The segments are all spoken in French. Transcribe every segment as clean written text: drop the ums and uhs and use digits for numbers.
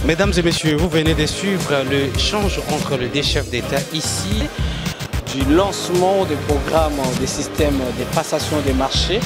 Mesdames et messieurs, vous venez de suivre l'échange entre les deux chefs d'État ici du lancement des programmes des systèmes de passation des marchés.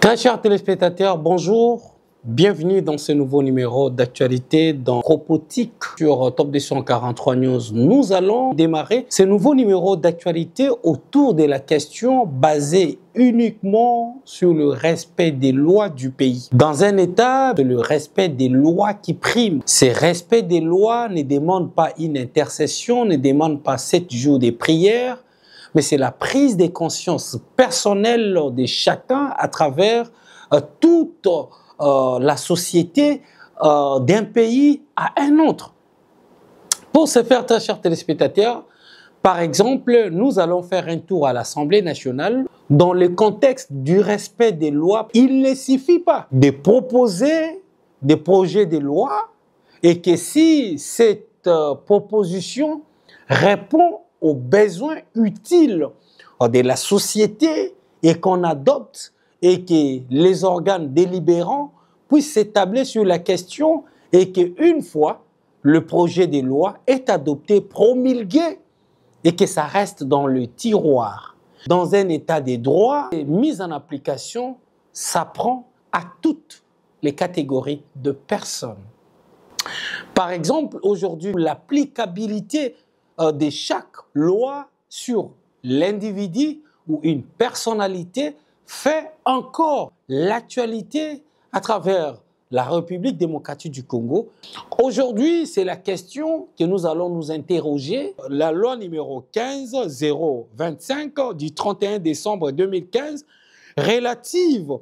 Très chers téléspectateurs, bonjour. Bienvenue dans ce nouveau numéro d'actualité dans Propotique sur Top 243 News. Nous allons démarrer ce nouveau numéro d'actualité autour de la question basée uniquement sur le respect des lois du pays. Dans un État, c'est le respect des lois qui prime. Ce respect des lois ne demande pas une intercession, ne demande pas 7 jours de prière, mais c'est la prise de conscience personnelle de chacun à travers toute la société d'un pays à un autre. Pour ce faire, très chers téléspectateurs, par exemple, nous allons faire un tour à l'Assemblée nationale. Dans le contexte du respect des lois, il ne suffit pas de proposer des projets de loi et que si cette proposition répond aux besoins utiles de la société et qu'on adopte et que les organes délibérants puissent s'établir sur la question et qu'une fois le projet de loi est adopté, promulgué et que ça reste dans le tiroir. Dans un état de droit, mise en application s'apprend à toutes les catégories de personnes. Par exemple, aujourd'hui, l'applicabilité de chaque loi sur l'individu ou une personnalité fait encore l'actualité à travers la République démocratique du Congo. Aujourd'hui, c'est la question que nous allons nous interroger. La loi numéro 15-025 du 31 décembre 2015 relative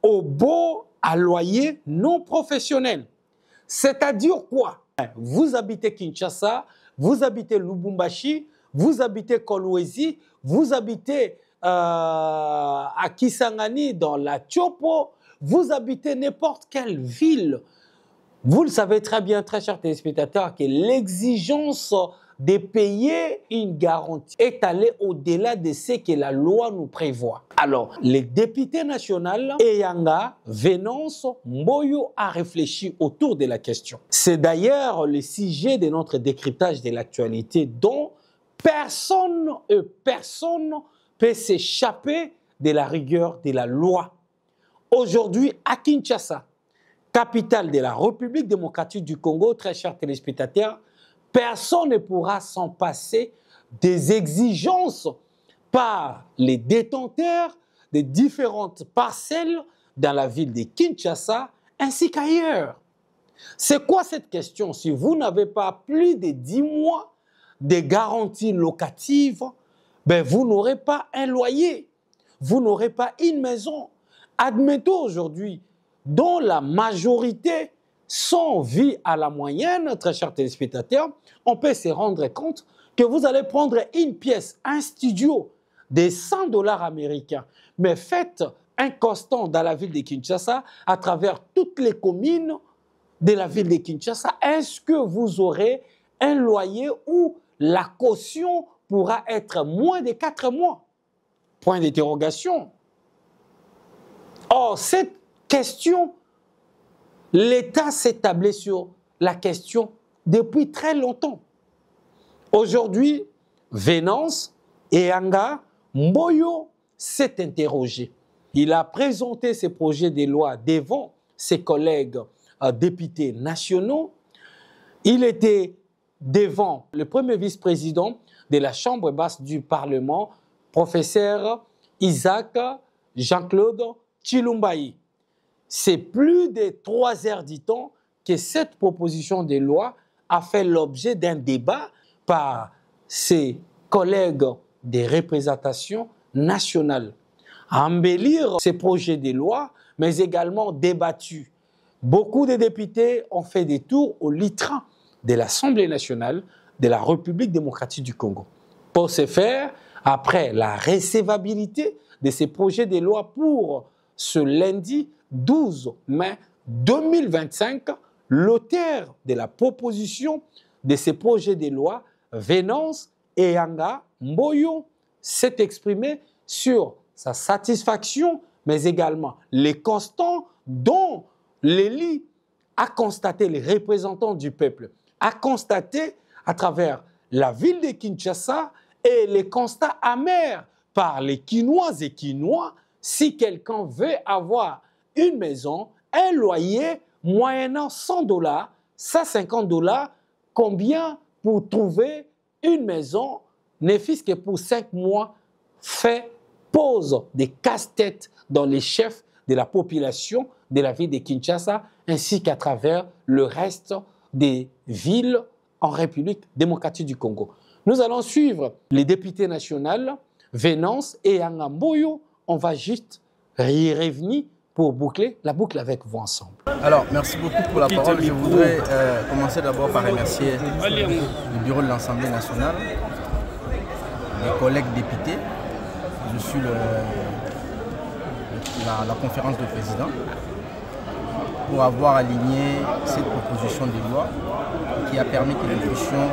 au baux à loyer non professionnel. C'est-à-dire quoi? Vous habitez Kinshasa, vous habitez Lubumbashi, vous habitez Kolwezi, vous habitez à Kisangani dans la Tchopo, vous habitez n'importe quelle ville. Vous le savez très bien, très chers téléspectateurs, que l'exigence de payer une garantie est allée au-delà de ce que la loi nous prévoit. Alors, les députés nationaux, Eyanga, Venance, Mboyo a réfléchi autour de la question. C'est d'ailleurs le sujet de notre décryptage de l'actualité dont personne peut s'échapper de la rigueur de la loi. Aujourd'hui, à Kinshasa, capitale de la République démocratique du Congo, très chers téléspectateurs, personne ne pourra s'en passer des exigences par les détenteurs des différentes parcelles dans la ville de Kinshasa ainsi qu'ailleurs. C'est quoi cette question? Si vous n'avez pas plus de 10 mois de garantie locative, ben vous n'aurez pas un loyer, vous n'aurez pas une maison. Admettons aujourd'hui, dont la majorité sont vie à la moyenne, très chers téléspectateurs, on peut se rendre compte que vous allez prendre une pièce, un studio de 100 $ américains, mais faites un constat dans la ville de Kinshasa à travers toutes les communes de la ville de Kinshasa. Est-ce que vous aurez un loyer où la caution pourra être moins de 4 mois? Point d'interrogation. Or, cette question, l'État s'établit sur la question depuis très longtemps. Aujourd'hui, Venance, Eyanga, Mboyo s'est interrogé. Il a présenté ses projets de loi devant ses collègues députés nationaux. Il était devant le premier vice-président de la Chambre basse du Parlement, professeur Isaac Jean-Claude Chilumbayi. C'est plus de 3 heures du temps que cette proposition de loi a fait l'objet d'un débat par ses collègues des représentations nationales. À embellir ces projets de loi, mais également débattus. Beaucoup de députés ont fait des tours au litran de l'Assemblée nationale de la République démocratique du Congo. Pour ce faire, après la recevabilité de ces projets de loi pour ce lundi 12 mai 2025, l'auteur de la proposition de ces projets de loi, Venance Eyanga Mboyo, s'est exprimé sur sa satisfaction, mais également les constants dont l'élit a constaté, les représentants du peuple, a constaté à travers la ville de Kinshasa et les constats amers par les Kinoises et Kinois, si quelqu'un veut avoir une maison, un loyer moyennant $100, $150, combien pour trouver une maison, ne fût-ce que pour 5 mois, pose des casse-têtes dans les chefs de la population de la ville de Kinshasa, ainsi qu'à travers le reste des villes en République démocratique du Congo. Nous allons suivre les députés nationaux, Venance et Angamboyo. On va juste y revenir pour boucler la boucle avec vous ensemble. Alors, merci beaucoup pour la parole. Je voudrais commencer d'abord par remercier le bureau de l'Assemblée nationale, mes collègues députés. Je suis la conférence de président pour avoir aligné cette proposition de loi qui a permis que nous puissions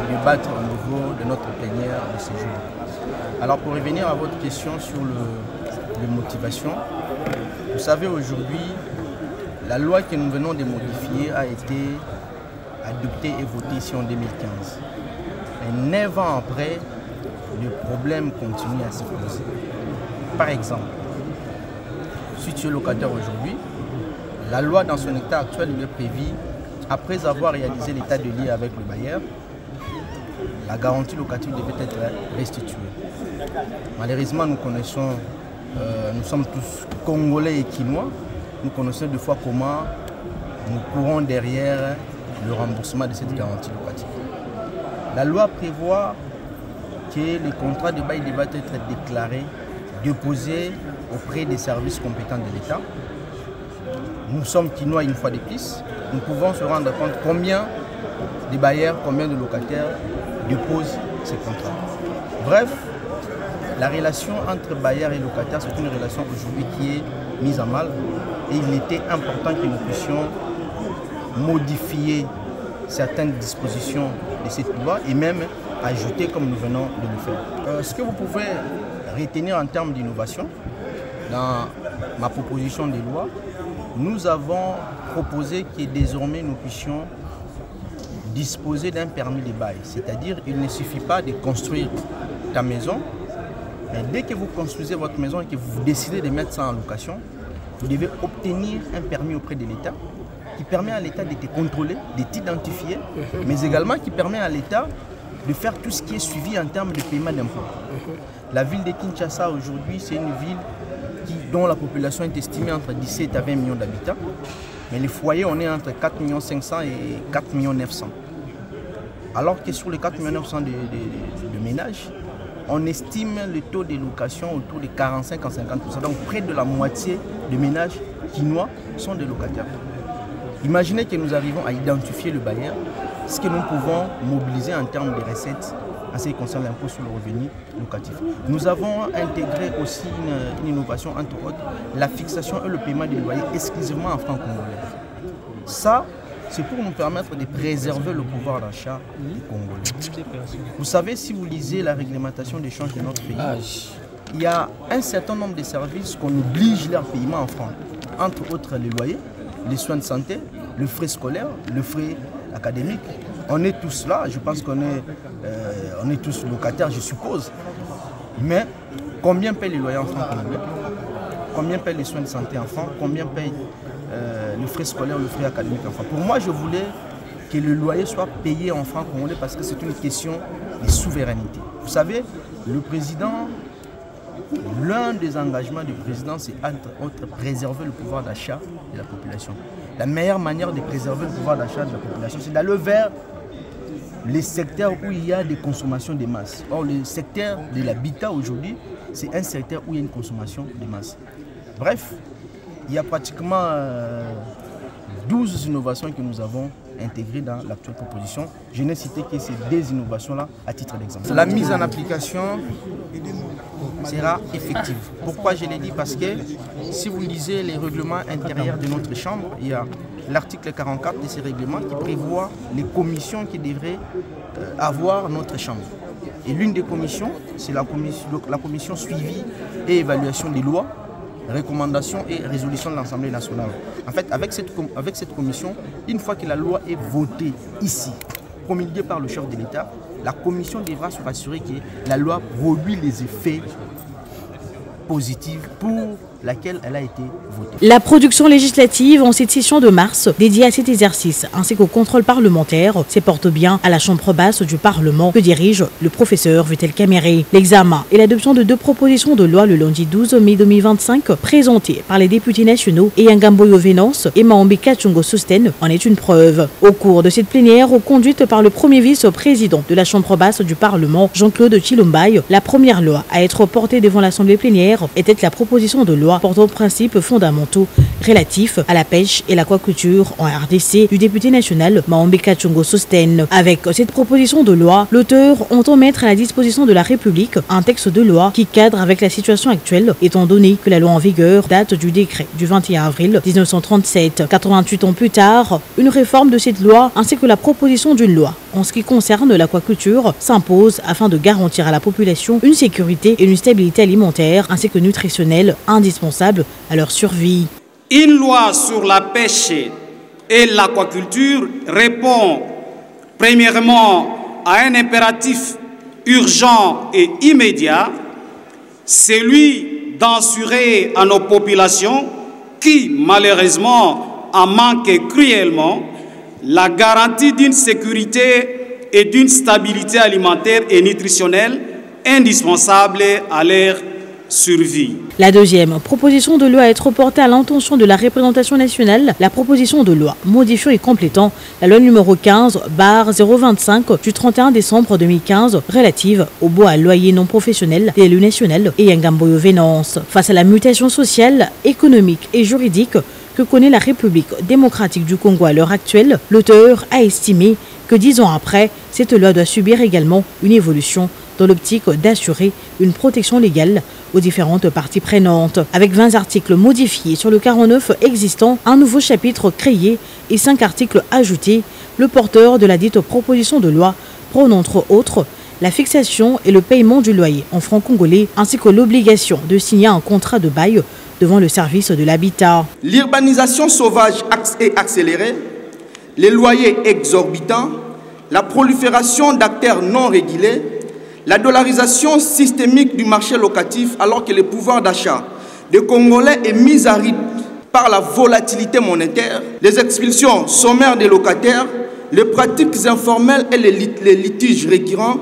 débattre au niveau de notre plénière de ce jour. Alors, pour revenir à votre question sur les motivations, vous savez, aujourd'hui, la loi que nous venons de modifier a été adoptée et votée ici en 2015. Et 9 ans après, le problème continue à se poser. Par exemple, si tu es locataire aujourd'hui, la loi dans son état actuel lui est prévue, après avoir réalisé l'état de lieu avec le bailleur, la garantie locative devait être restituée. Malheureusement, nous connaissons, nous sommes tous Congolais et Kinois, nous connaissons deux fois comment nous courons derrière le remboursement de cette garantie locative. La loi prévoit que les contrats de bail doivent être déclarés, déposés auprès des services compétents de l'État. Nous sommes Kinois une fois de plus, nous pouvons se rendre compte combien de bailleurs, combien de locataires déposent ces contrats. Bref, la relation entre bailleurs et locataires, c'est une relation aujourd'hui qui est mise à mal et il était important que nous puissions modifier certaines dispositions de cette loi et même ajouter comme nous venons de le faire. Ce que vous pouvez retenir en termes d'innovation, dans ma proposition de loi, nous avons proposé que désormais nous puissions disposer d'un permis de bail. C'est-à-dire qu'il ne suffit pas de construire ta maison, mais dès que vous construisez votre maison et que vous décidez de mettre ça en location, vous devez obtenir un permis auprès de l'État qui permet à l'État de te contrôler, de t'identifier, mais également qui permet à l'État de faire tout ce qui est suivi en termes de paiement d'impôts. La ville de Kinshasa aujourd'hui, c'est une ville dont la population est estimée entre 17 à 20 millions d'habitants, mais les foyers, on est entre 4 500 000 et 4 900 000. Alors que sur les 4 900 000 de ménages, on estime le taux de location autour de 45 à 50%. Donc près de la moitié des ménages kinois sont des locataires. Imaginez que nous arrivons à identifier le bailleur, ce que nous pouvons mobiliser en termes de recettes en ce qui concerne l'impôt sur le revenu locatif. Nous avons intégré aussi une innovation, entre autres, la fixation et le paiement des loyers exclusivement en francs congolais. Ça, c'est pour nous permettre de préserver le pouvoir d'achat des Congolais. Vous savez, si vous lisez la réglementation d'échange de notre pays, il y a un certain nombre de services qu'on oblige leur paiement en francs. Entre autres, les loyers, les soins de santé, le frais scolaire, le frais académique. On est tous là, je pense qu'on est tous locataires, je suppose. Mais combien payent les loyers en francs congolais? Combien payent les soins de santé en francs? Combien payent le frais scolaire, le frais académique en francs? Pour moi, je voulais que le loyer soit payé en francs congolais parce que c'est une question de souveraineté. Vous savez, le président, l'un des engagements du président, c'est entre autres préserver le pouvoir d'achat de la population. La meilleure manière de préserver le pouvoir d'achat de la population, c'est d'aller vers les secteurs où il y a des consommations de masse. Or, le secteur de l'habitat aujourd'hui, c'est un secteur où il y a une consommation de masse. Bref, il y a pratiquement 12 innovations que nous avons intégrées dans l'actuelle proposition. Je n'ai cité que ces 2 innovations-là à titre d'exemple. La mise en application sera effective. Pourquoi je l'ai dit? Parce que si vous lisez les règlements intérieurs de notre Chambre, il y a l'article 44 de ces règlements qui prévoit les commissions qui devraient avoir notre Chambre. Et l'une des commissions, c'est la commission suivi et évaluation des lois. recommandations et résolutions de l'Assemblée nationale. En fait, avec cette commission, une fois que la loi est votée ici, promulguée par le chef de l'État, la commission devra se rassurer que la loi produit les effets positifs pour laquelle elle a été votée. La production législative en cette session de mars dédiée à cet exercice ainsi qu'au contrôle parlementaire se porte bien à la chambre basse du Parlement que dirige le professeur Vital Kamerhe. L'examen et l'adoption de 2 propositions de loi le lundi 12 mai 2025 présentées par les députés nationaux Eyangamboyo Venance et Maombi Kachungo Sosten en est une preuve. Au cours de cette plénière conduite par le premier vice-président de la chambre basse du Parlement, Jean-Claude Chilombaye, la première loi à être portée devant l'Assemblée plénière était la proposition de loi portant aux principes fondamentaux relatifs à la pêche et l'aquaculture en RDC du député national Maombi Kachungo Sosten. Avec cette proposition de loi, l'auteur entend mettre à la disposition de la République un texte de loi qui cadre avec la situation actuelle, étant donné que la loi en vigueur date du décret du 21 avril 1937. 88 ans plus tard, une réforme de cette loi ainsi que la proposition d'une loi en ce qui concerne l'aquaculture s'impose afin de garantir à la population une sécurité et une stabilité alimentaire ainsi que nutritionnelle indispensables à leur survie. Une loi sur la pêche et l'aquaculture répond premièrement à un impératif urgent et immédiat, celui d'assurer à nos populations qui malheureusement en manquent cruellement la garantie d'une sécurité et d'une stabilité alimentaire et nutritionnelle indispensable à leur survie. La deuxième proposition de loi à être portée à l'intention de la représentation nationale, la proposition de loi modifiant et complétant la loi numéro 15/025 du 31 décembre 2015 relative au bois à loyer non professionnel des élus nationaux et Eyangamboyo Venance. Face à la mutation sociale, économique et juridique que connaît la République démocratique du Congo à l'heure actuelle, l'auteur a estimé que 10 ans après, cette loi doit subir également une évolution dans l'optique d'assurer une protection légale aux différentes parties prenantes. Avec 20 articles modifiés sur le 49 existant, un nouveau chapitre créé et 5 articles ajoutés, le porteur de la dite proposition de loi prône entre autres la fixation et le paiement du loyer en francs congolais ainsi que l'obligation de signer un contrat de bail devant le service de l'habitat. L'urbanisation sauvage et accélérée, les loyers exorbitants, la prolifération d'acteurs non régulés, la dollarisation systémique du marché locatif alors que le pouvoir d'achat des Congolais est mis à rythme par la volatilité monétaire, les expulsions sommaires des locataires, les pratiques informelles et les litiges récurrents,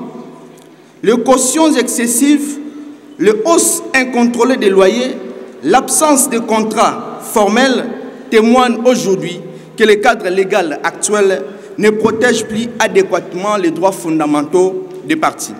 les cautions excessives, les hausses incontrôlées des loyers, l'absence de contrats formels témoignent aujourd'hui que le cadre légal actuel ne protège plus adéquatement les droits fondamentaux des parties.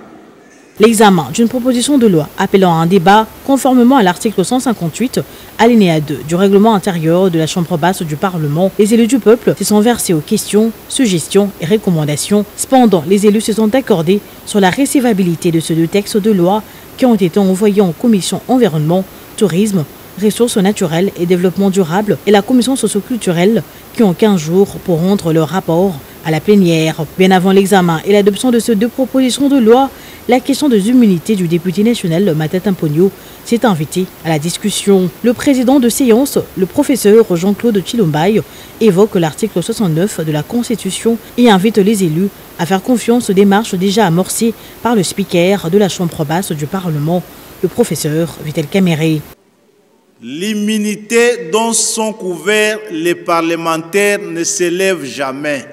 L'examen d'une proposition de loi appelant à un débat conformément à l'article 158, alinéa 2 du règlement intérieur de la Chambre basse du Parlement, les élus du peuple se sont versés aux questions, suggestions et recommandations. Cependant, les élus se sont accordés sur la recevabilité de ces 2 textes de loi qui ont été envoyés en commission environnement, tourisme, ressources naturelles et développement durable et la commission socio-culturelle qui ont 15 jours pour rendre leur rapport à la plénière. Bien avant l'examen et l'adoption de ces 2 propositions de loi, la question des immunités du député national Matata Mponyo s'est invitée à la discussion. Le président de séance, le professeur Jean-Claude Chilombaye, évoque l'article 69 de la Constitution et invite les élus à faire confiance aux démarches déjà amorcées par le speaker de la Chambre basse du Parlement, le professeur Vital Kamerhe. L'immunité dont sont couverts les parlementaires ne s'élève jamais.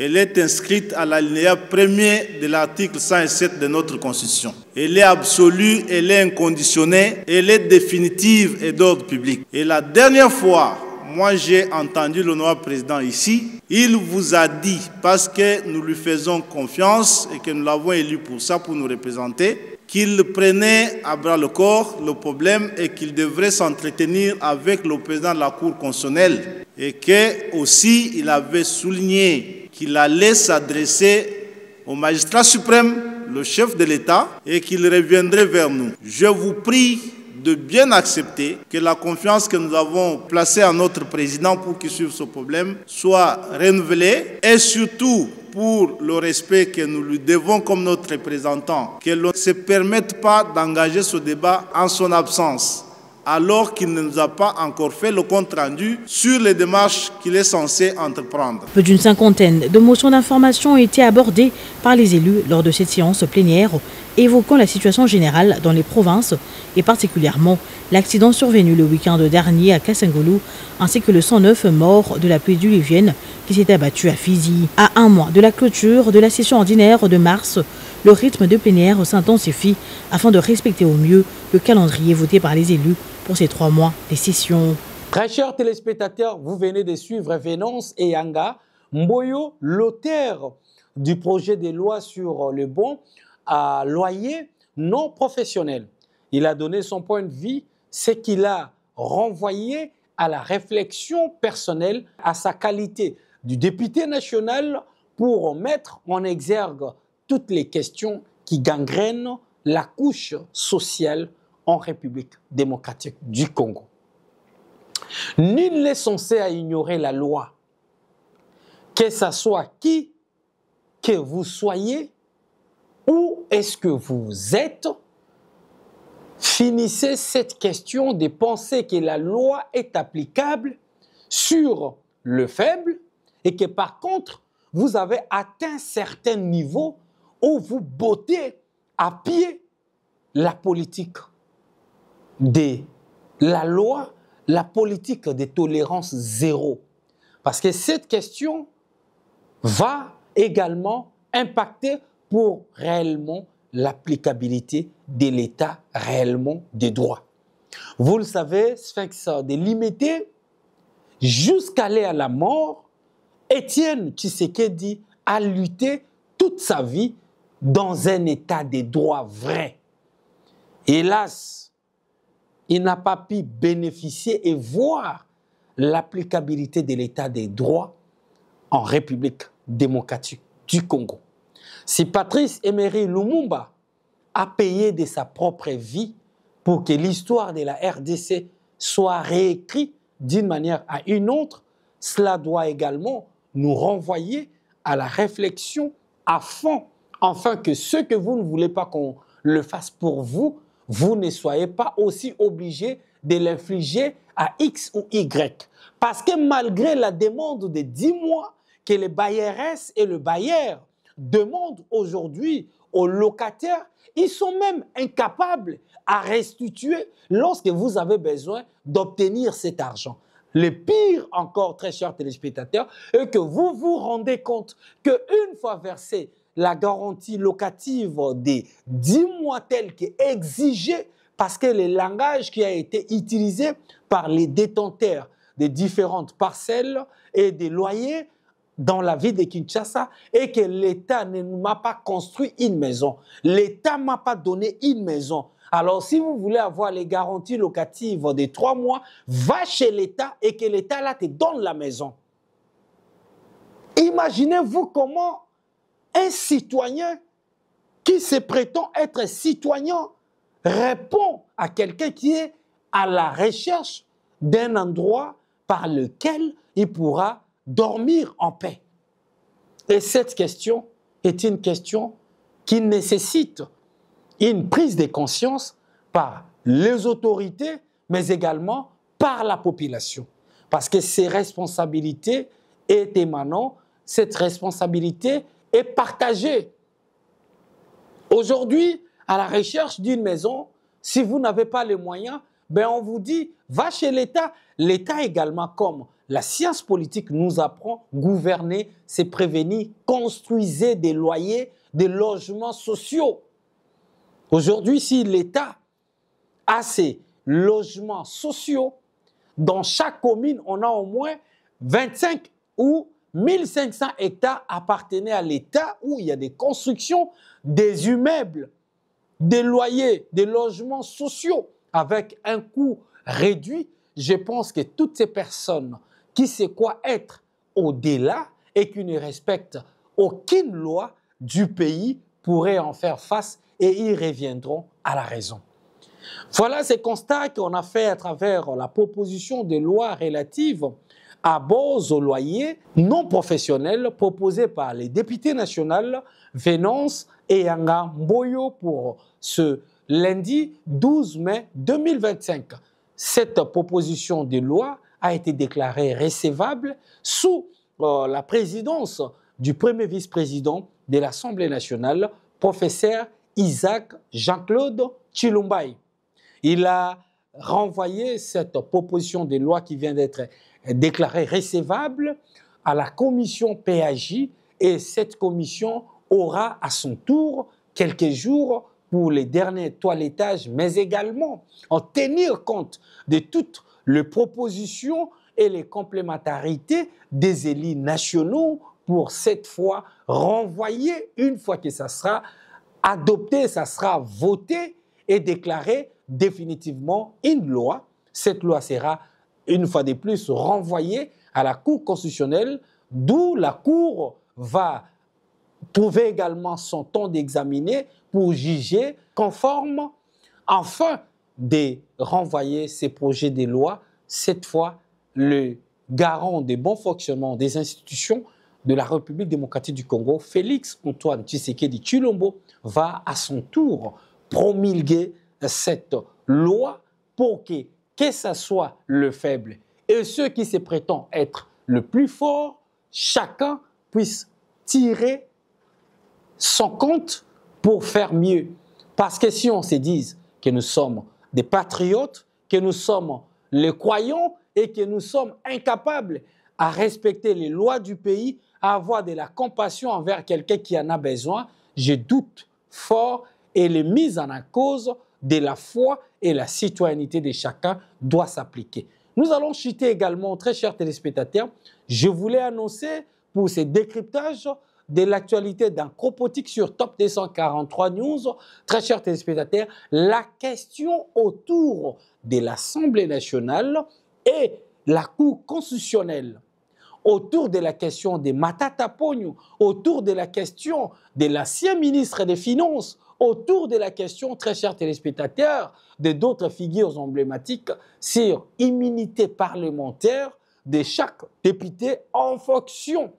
Elle est inscrite à l'alinéa 1er de l'article 107 de notre Constitution. Elle est absolue, elle est inconditionnée, elle est définitive et d'ordre public. Et la dernière fois, moi j'ai entendu l'honorable président ici, il vous a dit, parce que nous lui faisons confiance et que nous l'avons élu pour ça, pour nous représenter, qu'il prenait à bras le corps le problème et qu'il devrait s'entretenir avec le président de la Cour constitutionnelle et que aussi il avait souligné qu'il allait s'adresser au magistrat suprême, le chef de l'État, et qu'il reviendrait vers nous. Je vous prie de bien accepter que la confiance que nous avons placée en notre président pour qu'il suive ce problème soit renouvelée et surtout pour le respect que nous lui devons comme notre représentant, que l'on ne se permette pas d'engager ce débat en son absence, alors qu'il ne nous a pas encore fait le compte-rendu sur les démarches qu'il est censé entreprendre. Plus d'une cinquantaine de motions d'information ont été abordées par les élus lors de cette séance plénière, évoquant la situation générale dans les provinces et particulièrement l'accident survenu le week-end dernier à Kassangolo, ainsi que le 109 morts de la pluie diluvienne qui s'est abattue à Fizi. À un mois de la clôture de la session ordinaire de mars, le rythme de plénière s'intensifie afin de respecter au mieux le calendrier voté par les élus pour ces 3 mois des sessions. Très chers téléspectateurs, vous venez de suivre Venance Eyanga Mboyo, l'auteur du projet de loi sur le bon à loyer non professionnel. Il a donné son point de vue, ce qu'il a renvoyé à la réflexion personnelle, à sa qualité du député national pour mettre en exergue toutes les questions qui gangrènent la couche sociale en République démocratique du Congo. Nul n'est censé à ignorer la loi. Que ce soit qui que vous soyez, où est-ce que vous êtes, finissez cette question de penser que la loi est applicable sur le faible et que par contre, vous avez atteint certains niveaux où vous bottez à pied la politique de la loi, la politique de tolérance zéro. Parce que cette question va également impacter pour réellement l'applicabilité de l'État réellement des droits. Vous le savez, Sphinx de limiter jusqu'à aller à la mort, Étienne Tshisekedi a lutté toute sa vie dans un état de droit vrai. Hélas, il n'a pas pu bénéficier et voir l'applicabilité de l'état des droits en République démocratique du Congo. Si Patrice Emery Lumumba a payé de sa propre vie pour que l'histoire de la RDC soit réécrite d'une manière à une autre, cela doit également nous renvoyer à la réflexion à fond, afin que ce que vous ne voulez pas qu'on le fasse pour vous, vous ne soyez pas aussi obligé de l'infliger à X ou Y. Parce que malgré la demande de 10 mois que les bailleresses et le bailleur demandent aujourd'hui aux locataires, ils sont même incapables à restituer lorsque vous avez besoin d'obtenir cet argent. Le pire encore, très chers téléspectateurs, est que vous vous rendez compte qu'une fois versé la garantie locative des 10 mois tel qu'exigé, parce que le langage qui a été utilisé par les détenteurs des différentes parcelles et des loyers dans la ville de Kinshasa est que l'État ne m'a pas construit une maison. L'État ne m'a pas donné une maison. Alors, si vous voulez avoir les garanties locatives des 3 mois, va chez l'État et que l'État là te donne la maison. Imaginez-vous comment un citoyen qui se prétend être citoyen répond à quelqu'un qui est à la recherche d'un endroit par lequel il pourra dormir en paix. Et cette question est une question qui nécessite une prise de conscience par les autorités, mais également par la population. Parce que ces responsabilités est émanant, cette responsabilité est partagée. Aujourd'hui, à la recherche d'une maison, si vous n'avez pas les moyens, ben on vous dit, va chez l'État. L'État également, comme la science politique nous apprend, gouverner, c'est prévenir, construisez des loyers, des logements sociaux. Aujourd'hui, si l'État a ces logements sociaux, dans chaque commune, on a au moins 25 ou 1500 hectares appartenaient à l'État où il y a des constructions, des immeubles, des loyers, des logements sociaux avec un coût réduit. Je pense que toutes ces personnes qui savent quoi être au-delà et qui ne respectent aucune loi du pays pourraient en faire face et ils reviendront à la raison. Voilà ces constats qu'on a fait à travers la proposition de loi relative à baux au loyer non professionnels proposée par les députés nationaux Venance Eyanga Mboyo pour ce lundi 12 mai 2025. cette proposition de loi a été déclarée recevable sous la présidence du premier vice-président de l'Assemblée nationale, professeur Isaac Jean-Claude Tshilombo. Il a renvoyé cette proposition de loi qui vient d'être déclarée recevable à la commission PAJ et cette commission aura à son tour quelques jours pour les derniers toilettages, mais également en tenir compte de toutes les propositions et les complémentarités des élus nationaux pour cette fois renvoyer, une fois que ça sera adopté, ça sera voté et déclaré définitivement une loi. Cette loi sera une fois de plus renvoyée à la Cour constitutionnelle, d'où la Cour va trouver également son temps d'examiner pour juger conforme, afin de renvoyer ces projets de loi. Cette fois, le garant des bons fonctionnements des institutions de la République démocratique du Congo, Félix Antoine Tshisekedi Tshilombo, va à son tour promulguer cette loi pour que ce soit le faible et ceux qui se prétendent être le plus fort, chacun puisse tirer son compte pour faire mieux. Parce que si on se dit que nous sommes des patriotes, que nous sommes les croyants et que nous sommes incapables à respecter les lois du pays, à avoir de la compassion envers quelqu'un qui en a besoin, je doute fort et les mises en cause de la foi et la citoyenneté de chacun doit s'appliquer. Nous allons chuter également, très chers téléspectateurs, je voulais annoncer pour ce décryptage de l'actualité d'un Cropotique sur Top 243 News, très chers téléspectateurs, la question autour de l'Assemblée nationale et la Cour constitutionnelle, autour de la question de Matata Ponyo, autour de la question de l'ancien ministre des Finances, autour de la question, très chers téléspectateurs, de d'autres figures emblématiques sur l'immunité parlementaire de chaque député en fonction.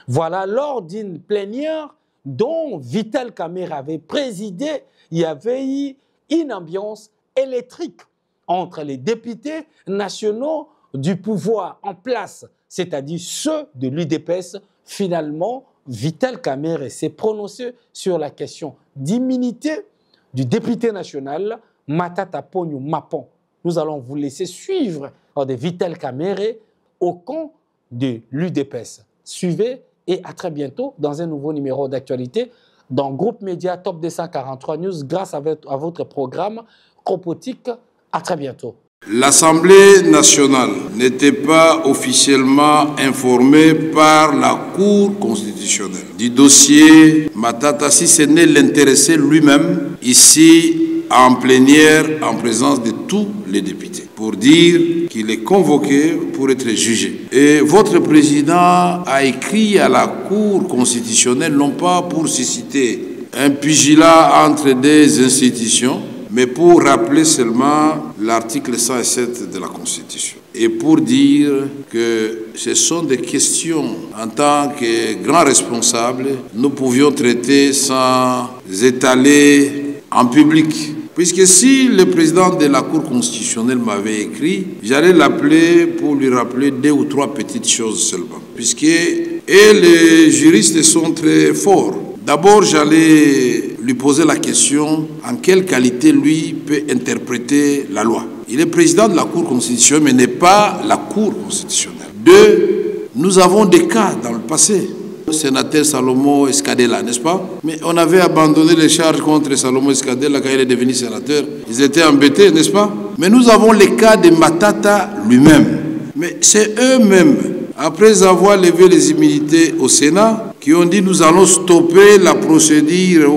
Voilà, lors d'une plénière dont Vital Kamerhe avait présidé, il y avait eu une ambiance électrique entre les députés nationaux du pouvoir en place, c'est-à-dire ceux de l'UDPS. Finalement, Vital Kamerhe s'est prononcé sur la question d'immunité du député national Matata Ponyo Mapon. Nous allons vous laisser suivre de Vital Kamerhe au camp de l'UDPS. Suivez et à très bientôt dans un nouveau numéro d'actualité dans Groupe Média Top 243 News grâce à votre programme Cropotique. À très bientôt. L'Assemblée nationale n'était pas officiellement informée par la Cour constitutionnelle du dossier Matata, si ce n'est l'intéressé lui-même, ici en plénière, en présence de tous les députés, pour dire qu'il est convoqué pour être jugé. Et votre président a écrit à la Cour constitutionnelle, non pas pour susciter un pugilat entre des institutions, mais pour rappeler seulement l'article 107 de la Constitution. Et pour dire que ce sont des questions, en tant que grands responsables, nous pouvions traiter sans étaler en public. Puisque si le président de la Cour constitutionnelle m'avait écrit, j'allais l'appeler pour lui rappeler 2 ou 3 petites choses seulement. Puisque les juristes sont très forts. D'abord, j'allais lui poser la question en quelle qualité lui peut interpréter la loi. Il est président de la Cour constitutionnelle, mais n'est pas la Cour constitutionnelle. 2, nous avons des cas dans le passé. Le sénateur Salomo Escadela, n'est-ce pas? Mais on avait abandonné les charges contre Salomo Escadela quand il est devenu sénateur. Ils étaient embêtés, n'est-ce pas? Mais nous avons les cas de Matata lui-même. Mais c'est eux-mêmes, après avoir levé les immunités au Sénat, qui ont dit nous allons stopper la procédure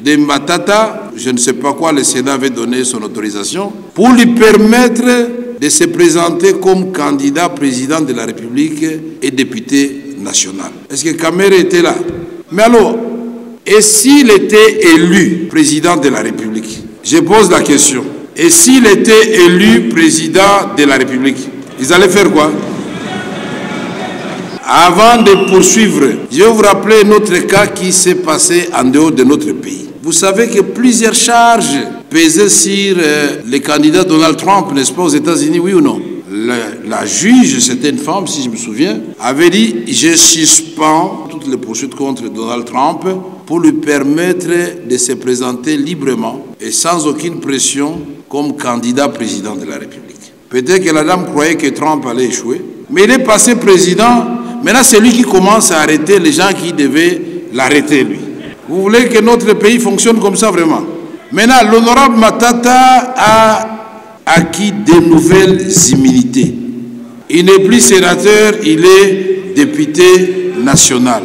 de Matata. Je ne sais pas quoi, le Sénat avait donné son autorisation pour lui permettre de se présenter comme candidat président de la République et député national. Est-ce que Kamerhe était là? Mais alors, et s'il était élu président de la République? Je pose la question. Et s'il était élu président de la République, ils allaient faire quoi? Avant de poursuivre, je vais vous rappeler notre cas qui s'est passé en dehors de notre pays. Vous savez que plusieurs charges pesaient sur les candidats Donald Trump, n'est-ce pas, aux États-Unis, oui ou non? La juge, c'était une femme, si je me souviens, avait dit « Je suspends toutes les poursuites contre Donald Trump pour lui permettre de se présenter librement et sans aucune pression comme candidat président de la République. » Peut-être que la dame croyait que Trump allait échouer, mais il est passé président. Maintenant, c'est lui qui commence à arrêter les gens qui devaient l'arrêter, lui. Vous voulez que notre pays fonctionne comme ça, vraiment? Maintenant, l'honorable Matata a acquis de nouvelles immunités. Il n'est plus sénateur, il est député national.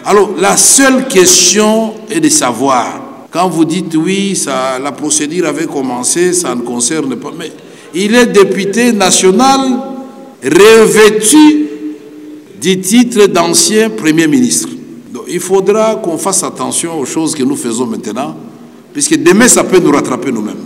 Alors, la seule question est de savoir, quand vous dites oui, la procédure avait commencé, ça ne concerne pas, mais il est député national revêtu du titre d'ancien Premier ministre. Donc, il faudra qu'on fasse attention aux choses que nous faisons maintenant, puisque demain, ça peut nous rattraper nous-mêmes.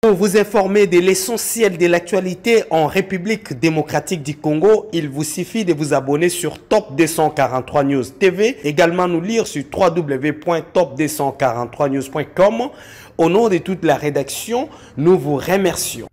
Pour vous informer de l'essentiel de l'actualité en République démocratique du Congo, il vous suffit de vous abonner sur Top 243 News TV. Également nous lire sur www.top243news.com. Au nom de toute la rédaction, nous vous remercions.